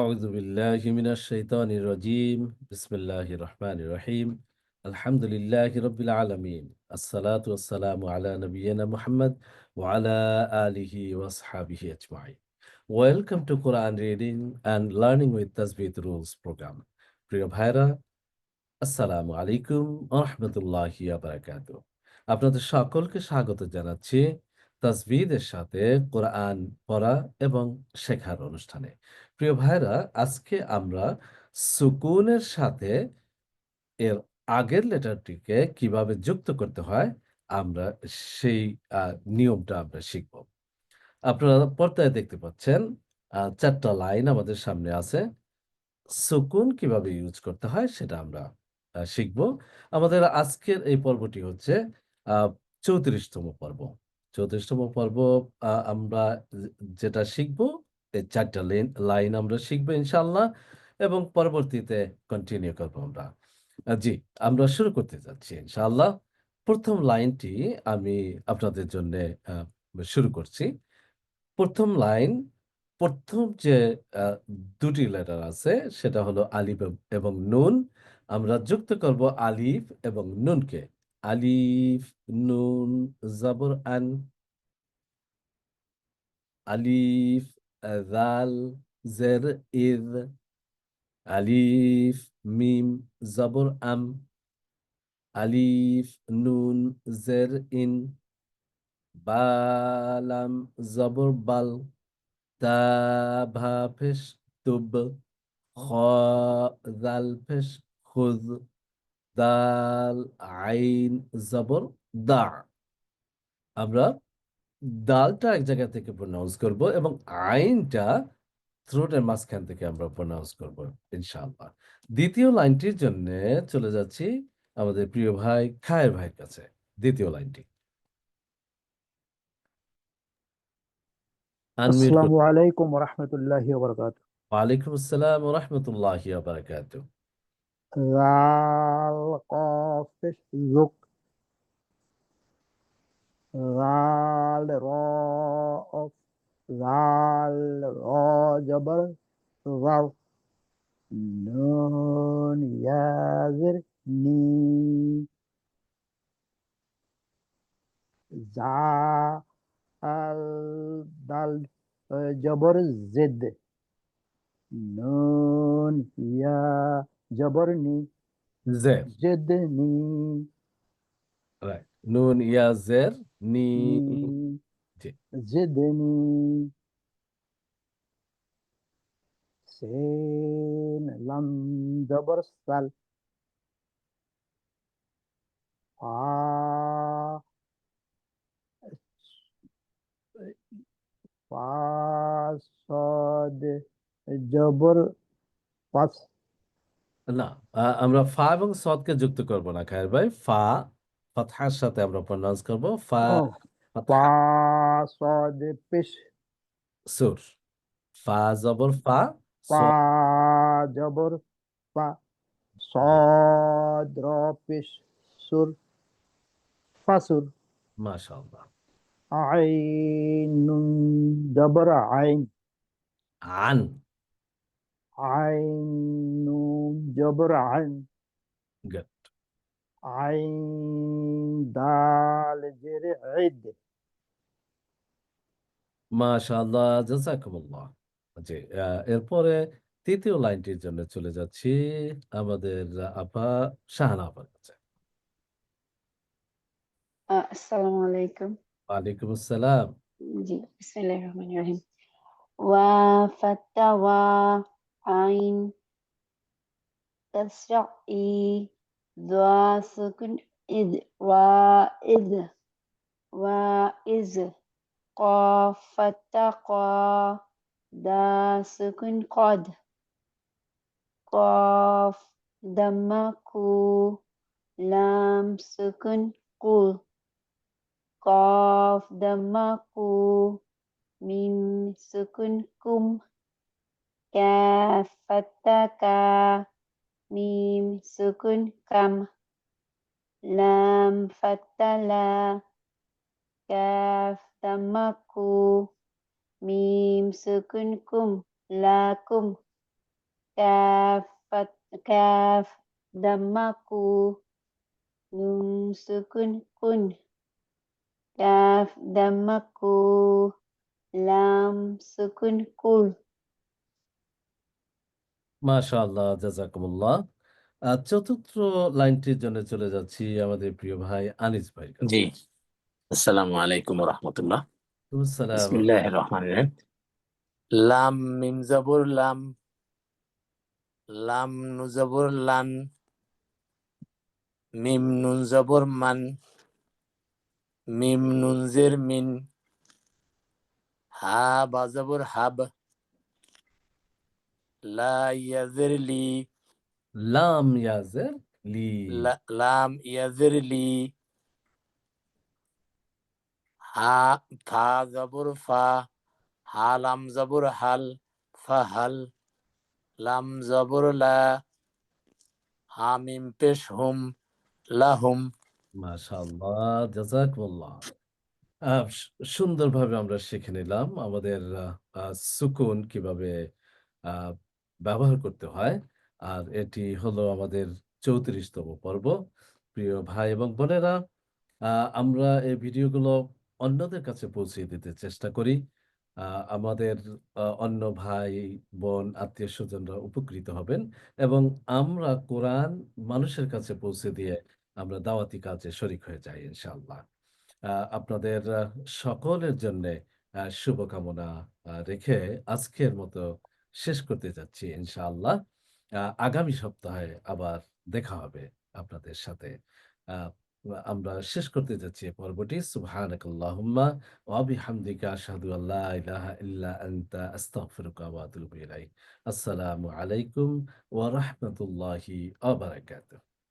أعوذ بالله من الشيطان الرجيم بسم الله الرحمن الرحيم الحمد لله رب العالمين الصلاة والسلام على نبينا Muhammad وعلى آله وصحبه أجمعين. Welcome to Quran Reading and Learning with Tajweed Rules program. প্রিয় ভাইরা, আসসালামু আলাইকুম ওয়া রাহমাতুল্লাহি ওয়া বারাকাতুহু। আপনাদের সকলকে স্বাগত জানাচ্ছি তাজবিদের সাথে কোরআন পড়া এবং শেখার অনুষ্ঠানে। প্রিয় ভাইরা, আজকে আমরা সুকুনের সাথে এর আগের লেটারটিকে কিভাবে যুক্ত করতে হয় আমরা সেই নিয়মটা আমরা শিখব। আপনারা পর্দায় দেখতে পাচ্ছেন ৪ টা লাইন আমাদের সামনে আছে। সুকুন কিভাবে ইউজ করতে হয় সেটা আমরা শিখব। আমাদের আজকের এই পর্বটি হচ্ছে আ ৩৪ তম পর্ব। ৩৪ তম পর্ব আমরা যেটা শিখব, এই ৪ টা লাইন আমরা শিখব ইনশাআল্লাহ এবং পরবর্তীতে কন্টিনিউ করব আমরা। জি, আমরা শুরু করতে যাচ্ছি ইনশাআল্লাহ। ১ম লাইনটি আমি আপনাদের জন্যে আ শুরু করছি। ১ম লাইন, ১ম যে আ ২ টি লেটার আছে সেটা হলো আলিফ এবং নুন। আমরা যুক্ত করব আলিফ এবং নুনকে। আলিফ, নুন, জবর আন, আলিফ, জাল, জের ইজ, আলিফ, মিম, জবর আম, আলিফ, নুন, জের ইন, বা, লাম, জবর বাল, তা, ভা, পেশ, তুব, খ, জাল, পেশ, খুজ, দাল, আইন, জবর দা। আমরা দালটা এক জায়গা থেকে প্রনাউন্স করব এবং আইনটা থ্রোটের মাঝখান থেকে আমরা প্রনাউন্স করব ইনশাআল্লাহ। ২য় লাইনটির জন্যে চলে যাচ্ছি আমাদের প্রিয় ভাই খায়ের ভাইয়ের কাছে। ২য় লাইনটি। আনমিউট আসসালামু করুন। আলাইকুম রহমতুল্লাহি ওবরকাতুহ। ওয়ালাইকুম আসসালাম ওয়া রাহমাতুল্লাহি ওয়া বারাকাতুহু। রাল কফ পেশ জুক, রাল র অফ, রাল র জবর রাও, নুন ইয়াজির নি, জা আল দাল জবর জিদ, নুন ইয়া জবর নি, জের, জিদ নি, রাইট। নুন ইয়া জের নি। নি জি। জিদনি, سين لم جبر سل، فا فا صاد জবর পাস, না, আমরা ফা এবং সদকে যুক্ত করব না খায়ের ভাই। ফা ফাতহার সাথে আমরা প্রনাউন্স করব। ফা ও ফা ফাতহা صاد পেশ, সুর। ফা জবর ফা, স ফা জবর ফা, জি, صاد র পেশ সুর, ফাসুর, মাশাআল্লাহ। আইন নুন জবর আইন, আন, আইন নুন জবর আইন, গুড। আইন দাল জের ঈদ, মাশাআল্লাহ, জাযাকুমুল্লাহ। জি, এরপরে ৩য় লাইনটির জন্য চলে যাচ্ছি আমাদের আপা শাহানা আপার কাছে। আসসালামু আলাইকুম। ওয়ালাইকুম আসসালাম। জি, বিসমিল্লাহির রহমানির রহিম। ওয়া ফাতা ওয়া আইন তাসরা ই যা সুকুন ইদ ইদ ওয়া ইজ কফ ফাতা কা দা সুকুন কদ কফ দাম্মা কু লাম সুকুন কু কফ দাম্মা কু মিম sukun kum, kaf fathah ka, mim sukun kam, lam fathah la, kaf dhamma ku, mim sukun kum, lakum, kaf damaku, nun sukun kun, kaf damaku, lam sukun kul। মাশাআল্লাহ, জাযাকুমুল্লাহ। চতুর্থ লাইনটির জন্য চলে যাচ্ছি আমাদের প্রিয় ভাই আনিস ভাইয়ের কাছে। জি, আসসালামু আলাইকুম ওয়া রাহমাতুল্লাহ। আসসালাম। বিসমিল্লাহির রহমানির রহিম। লাম মিম জবর লাম, লাম নু জবর লান, মিম নুন জবর মান, মিম নুন জের মিন, হা বা জবর হাব, লা ইয়াজের লি, লাম ইয়াজের লি, লাম ইয়াজের লি, হা ফা জবর ফা, হা লাম জবর হাল, ফাহাল, লাম জবর লা, হা মিম পেশ হুম, লাহুম। মাশাআল্লাহ, জাযাকুমুল্লাহ। সুন্দরভাবে আমরা শিখে নিলাম আমাদের সুকুন কিভাবে আ ব্যবহার করতে হয়। আর এটি হলো আমাদের ৩৪তম পর্ব। প্রিয় ভাই এবং বোনেরা, আ আমরা এই ভিডিওগুলো অন্যদের কাছে পৌঁছে দিতে চেষ্টা করি। আমাদের অন্য ভাই, বোন, আত্মীয়স্বজনরা উপকৃত হবেন এবং আমরা কোরআন মানুষের কাছে পৌঁছে দিয়ে আমরা দাওয়াতি কাজে শরিক হয়ে যাই ইনশাআল্লাহ। আপনাদের সকলের জন্যে শুভকামনা রেখে আজকের মতো শেষ করতে যাচ্ছি ইনশাআল্লাহ। আগামী সপ্তাহে আবার দেখা হবে আপনাদের সাথে। আ আমরা শেষ করতে যাচ্ছি এই পর্বটি। সুবহানাকাল্লাহুম্মা ওয়া বিহামদিকা আশহাদু আল্লা ইলাহা ইল্লা আনতা আস্তাগফিরুকা ওয়া আতুবু ইলাইক। আসসালামু আলাইকুম ওয়া রাহমাতুল্লাহি ওয়া বারাকাতুহু।